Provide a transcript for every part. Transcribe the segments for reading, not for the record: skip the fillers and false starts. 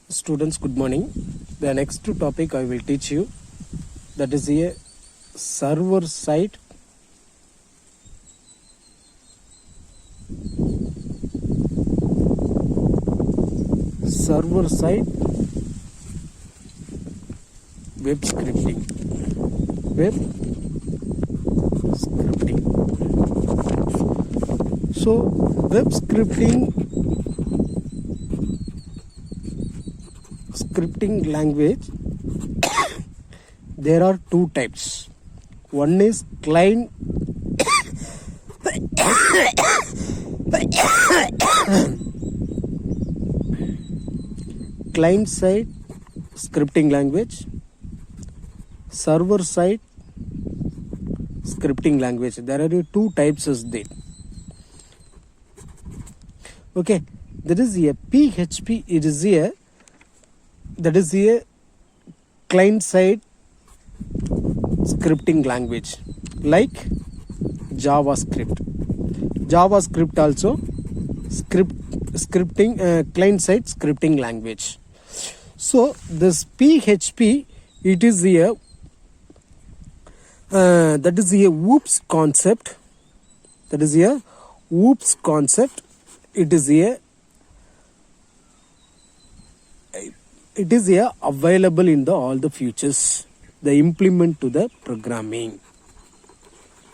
Students, good morning. The next topic I will teach you, that is a server side web scripting. So web scripting language, there are two types. One is client side scripting language, server side scripting language. There are two types as there. Okay, that is a PHP. It is a client side scripting language like JavaScript. JavaScript also scripting client side scripting language. So this PHP, it is a that is a OOPS concept. It is available in all the features, the implement to the programming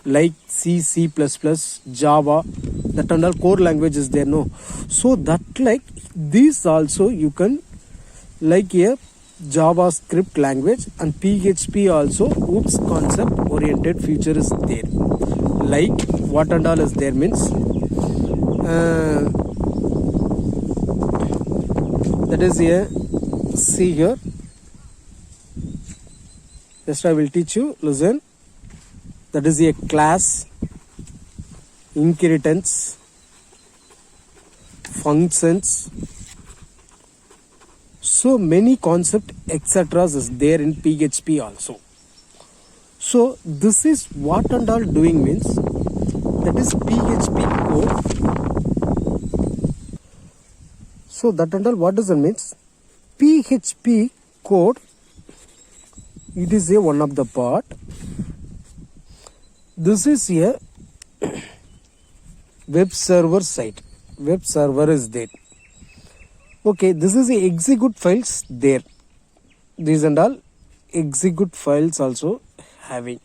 like C, C++, Java, that and all core languages there, no. So that like these also you can like a JavaScript language, and PHP also OOPS concept oriented feature is there. Like what and all is there means that is a see here. Just I will teach you. Listen. That is a class, inheritance, functions. So many concept etc. is there in PHP also. So this is what and all doing means, that is PHP code. So that and all what does it means? PHP code, it is a one of the part. This is a web server site. Web server is there. Okay, this is a execute files there. These and all execute files also having.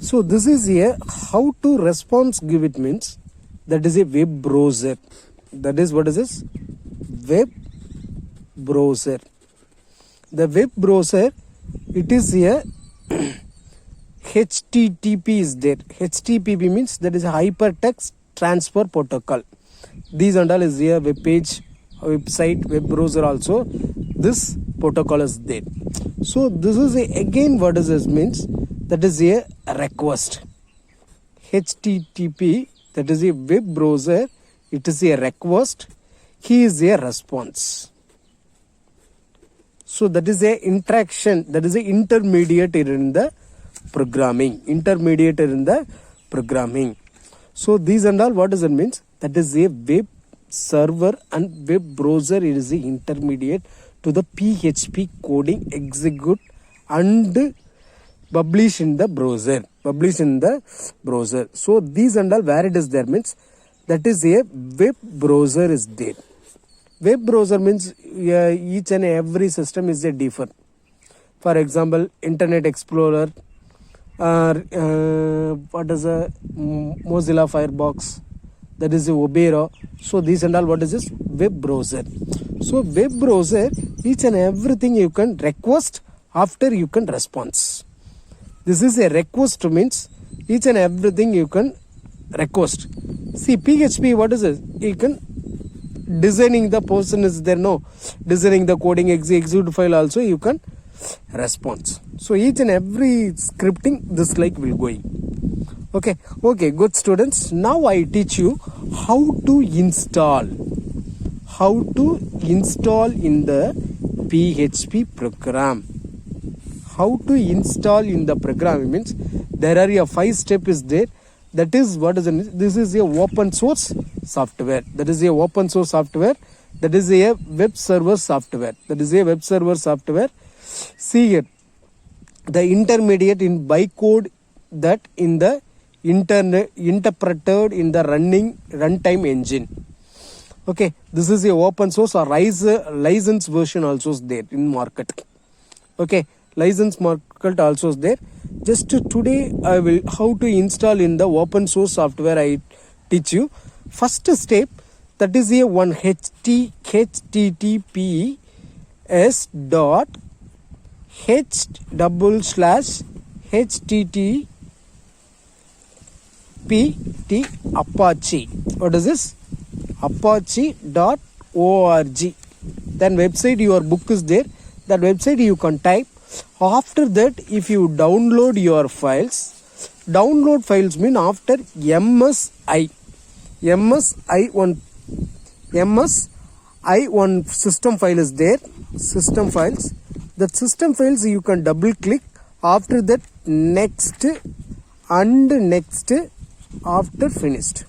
So this is a how to response give it means, that is a web browser. That is what is this? Web browser. The web browser, it is a HTTP is there. HTTP means that is a hypertext transfer protocol. These and all is a web page, website, web browser also. This protocol is there. So this is a, again what is this means, that is a request. HTTP, that is a web browser, it is a request. He is a response. So that is a interaction, that is a intermediate in the programming. So these and all what does it means? That is a web server and web browser. It is the intermediate to the PHP coding execute and publish in the browser. So these and all where it is there means, that is a web browser is there. Web browser means each and every system is a different. For example, Internet Explorer, or what is a Mozilla Firefox, that is a Opera. So these and all what is this? Web browser. So web browser, each and everything you can request, after you can response. This is a request means each and everything you can request. See PHP, what is it? You can designing the person is there, no, designing the coding execute file also you can response. So each and every scripting this like will going. Okay, good students. Now I teach you how to install in the PHP program. How to install in the program means there are a 5 step is there. That is what is this is a open source software. That is a open source software. That is a web server software. That is a web server software. See here, the intermediate in bytecode that in the interpreted in the runtime engine. Okay, this is a open source or license version also is there in market. Okay, license market also is there. Just today I will how to install in the open source software I teach you. First step, that is a one https dot h/http Apache. What is this? Apache.org. Then website your book is there. That website you can type. After that, if you download your files, download files mean after MSI1 system file is there. System files. That system files you can double click. After that, next and next. After finished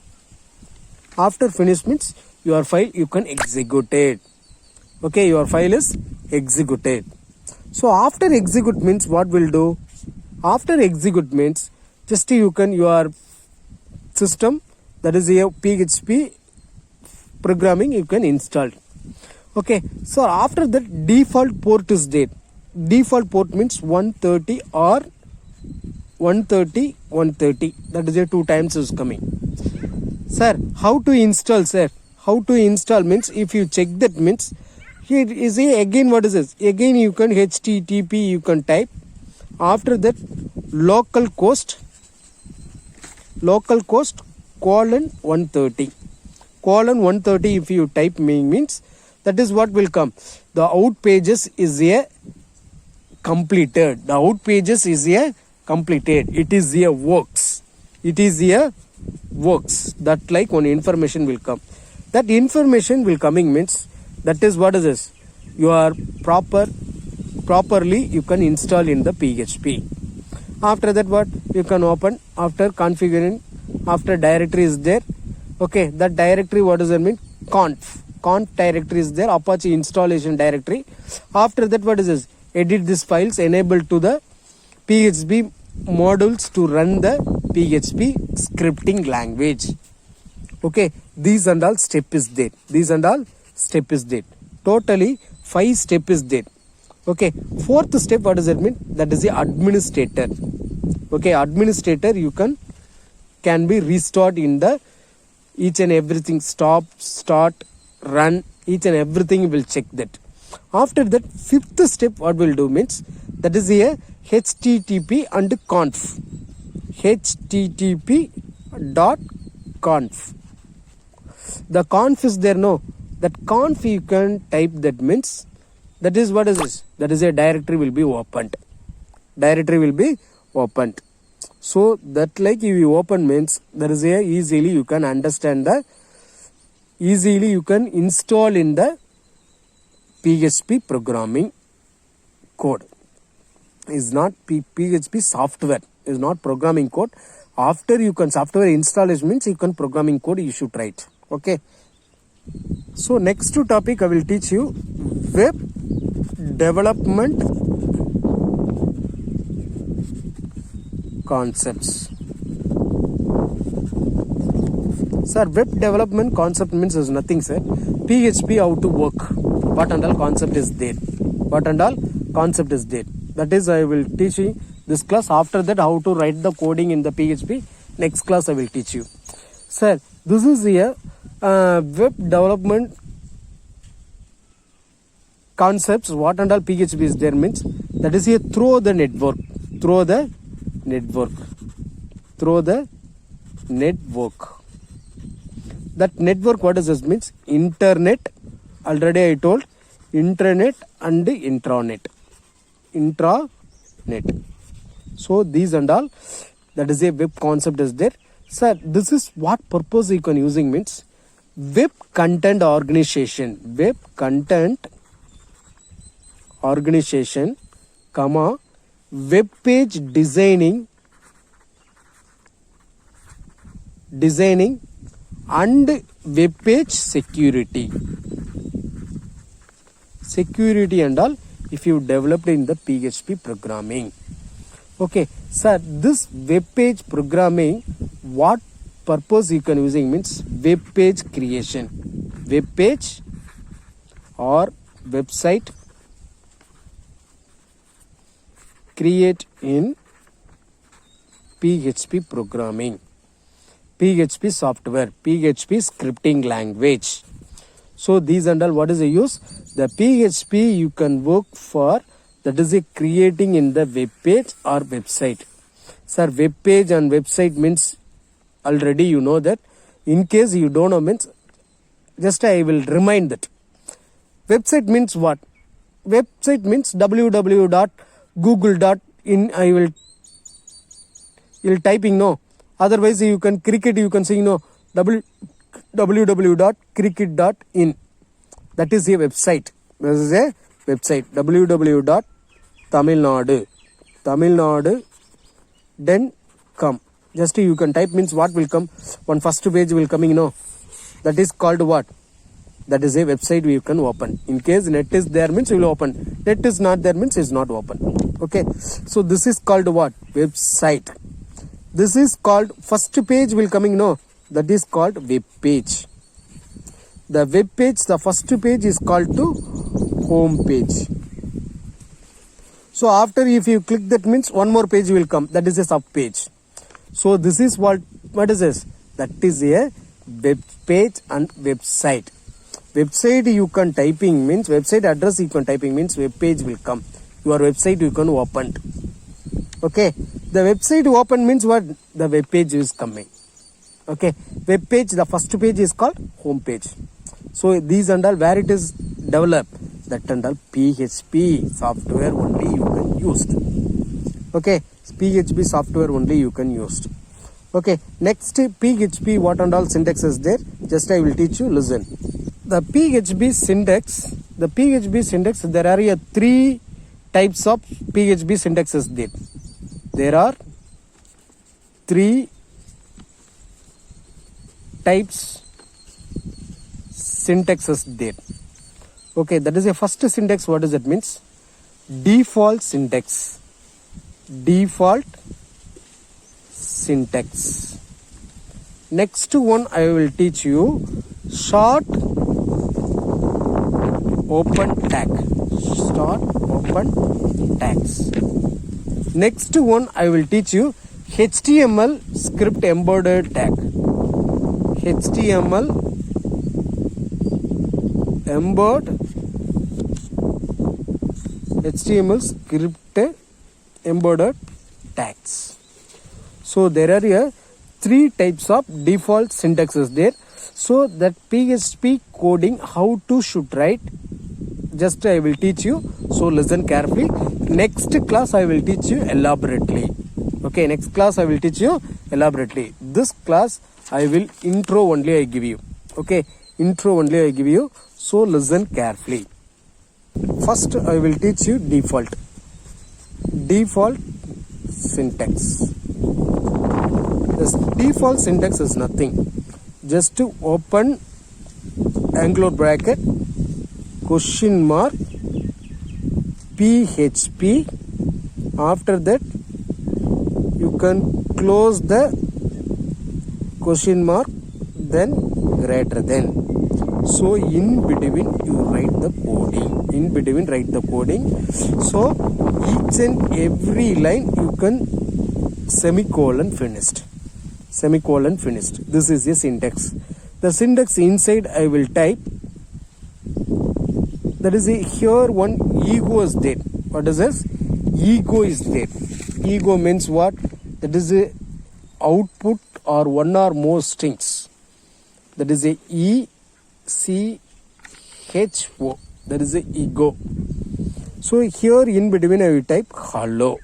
means your file you can execute it. Okay, your file is executed. So after execute means what will do? After execute means just you can your system, that is a PHP programming you can install. Okay, so after that default port is there. Default port means 130 or 130. That is a 2 times is coming. Sir, how to install, sir? How to install means if you check that means here is a again what is this? Again you can HTTP you can type. After that localhost colon 130 if you type means that is what will come. The out pages is a completed. The out pages is a completed. It is a works. It is a works. That like one information will come. That information will coming means that is what is this? You are properly you can install in the PHP. After that what you can open after configuring, after directory is there. Okay, that directory what does that mean? Conf directory is there, Apache installation directory. After that what is this? Edit these files, enable to the PHP modules to run the PHP scripting language. Okay, these and all step is there. Totally 5 step is there. Okay, 4th step what does that mean? That is the administrator. Okay, administrator you can be restored in the each and everything, stop, start, run, each and everything will check that. After that 5th step what will do means that is a http and conf. http.conf. The conf is there, no? That conf you can type, that means that is what is this? That is a directory will be opened. So that like if you open means there is a easily you can understand the easily you can install in the PHP programming code. Is not PHP software, is not programming code. After you can software installation means you can programming code you should write. Okay. So next topic I will teach you web development concepts. Sir, web development concept means is nothing, sir. PHP how to work. What and all concept is there. That is I will teach you this class. After that how to write the coding in the PHP. Next class I will teach you. Sir, this is a web development concepts. What and all PHP is there means that is here through the network. That network what does this means? Internet. Already I told intranet and intranet. So these and all, that is a web concept is there. Sir, this is what purpose you can using means web content organization, comma, web page designing and web page security. Security and all if you developed in the PHP programming. Okay, sir, this web page programming, what purpose you can using means web page creation. Web page or website create in PHP programming, PHP software, PHP scripting language. So these and all, what is the use? The PHP you can work for, that is a creating in the web page or website. Sir, web page and website means already you know that. In case you don't know means, just I will remind that. Website means what? Website means www.google.in. I will typing no. Otherwise you can cricket, you can say no, www.cricket.in. That is a website. This is a website. www.tamilnadu. Then come. Just you can type means what will come. One first page will coming, no. That is called what? That is a website you can open. In case net is there means you will open. Net is not there means is not open. Okay. So this is called what? Website. This is called first page will coming, no. That is called web page. The web page, the first page is called to home page. So after if you click that means one more page will come. That is a sub page. So this is what is this? That is a web page and website. Website you can typing means website address you can typing means web page will come. Your website you can open. Okay. The website open means what? The web page is coming. Okay. Web page, the first page is called home page. So these and all where it is developed, that and all PHP software only you can use. Okay. PHP software only you can use. Okay. Next PHP what and all syntax is there. Just I will teach you. Listen. The PHP syntax, there are three types of PHP syntaxes there. There are three types syntaxes there. Okay, that is a first syntax. What does that means? Default syntax. Default syntax. Next one I will teach you short open tag. Short open tags. Next one I will teach you HTML script embedded tag. HTML script embedded tags. So there are three types of default syntaxes there. So that PHP coding how to should write, just I will teach you. So listen carefully. Next class I will teach you elaborately. Okay, next class I will teach you elaborately. This class I will intro only I give you. Okay, intro only I give you. So listen carefully. First I will teach you default syntax. This default syntax is nothing. Just to open angular bracket question mark PHP. After that you can close the question mark, then greater than. So in between you write the coding. So each and every line you can semicolon finished. This is a syntax. The syntax inside I will type. That is here one ego is there. What is this? Ego is there. Ego means what? That is a output or one or more strings. That is a ECHO. That is a ego. So here in between I will type hello.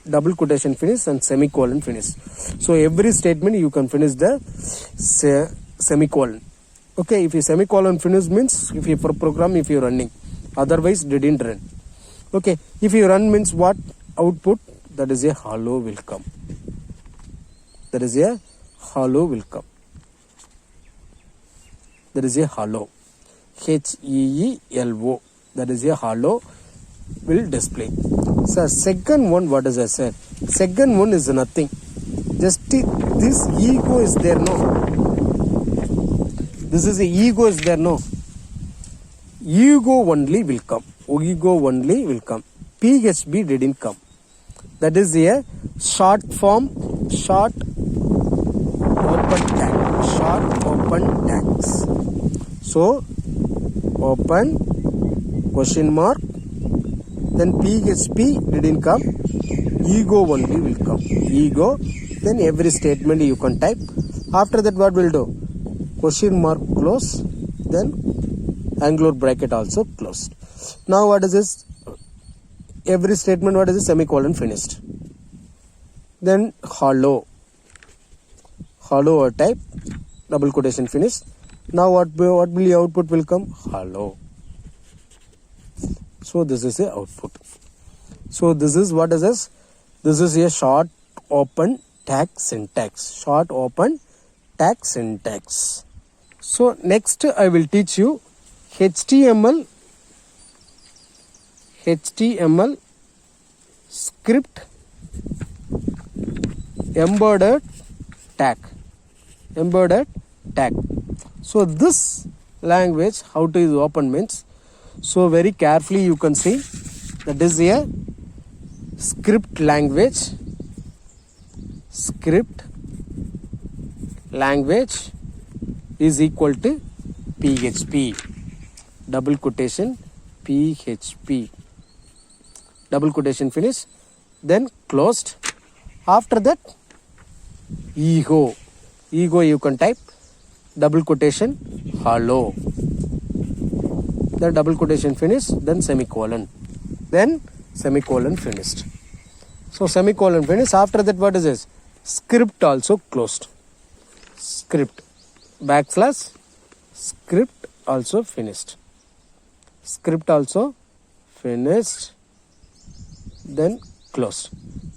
Double quotation finish and semicolon finish. So every statement you can finish the semicolon. Okay, if you semicolon finish means if you for program if you running, otherwise didn't run. Okay, if you run means what? Output, that is a hello will come. That is a hello will come. There is a hello. HEELO. That is a hello will display. So second one, what is I said? Second one is nothing. Just this ego is there, no. This is a ego is there, no. Ego only will come. Ego only will come. PHB didn't come. That is a short form, short open tag. Short open tags. So open question mark. Then PHP didn't come. Ego only will come. Ego. Then every statement you can type. After that, what will do? Question mark close. Then angular bracket also closed. Now what is this? Every statement, what is this? Semicolon finished. Then hello. Hello or type. Double quotation finished. Now what will your output will come? Hello. So this is the output. So this is what is this? This is a short open tag syntax. Short open tag syntax. So next I will teach you HTML script embedded tag. So this language, how to is open means, so very carefully you can see that is a script language. Script language is equal to PHP. Double quotation PHP. Double quotation finish. Then closed. After that, ego. Ego you can type. Double quotation hello. The double quotation finish. Then semicolon. Then semicolon finished. So semicolon finished. After that, what is this? Script also closed. Script. Backslash. Script also finished. Script also finished. Then closed.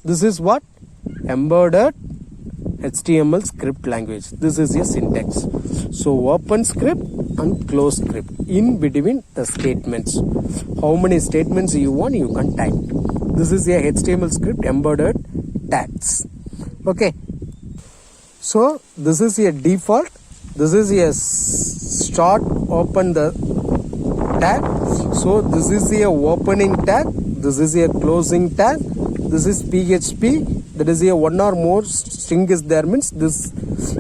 This is what? Embedded HTML script language. This is a syntax. So open script and close script in between the statements. How many statements you want, you can type. This is a HTML script embedded tags. Okay. So this is a default. This is a start open the tag. So this is a opening tag. This is a closing tag. This is PHP. That is a one or more string is there means this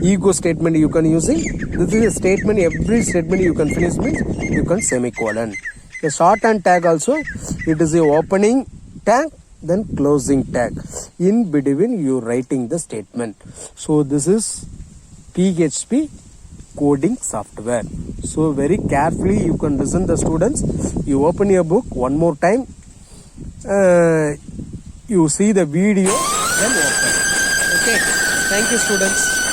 ego statement you can using. This is a statement. Every statement you can finish means you can semicolon. The shorthand tag also, it is a opening tag, then closing tag. In between you writing the statement. So this is PHP coding software. So very carefully you can listen the students. You open your book one more time. You see the video, then open. Okay. Thank you, students.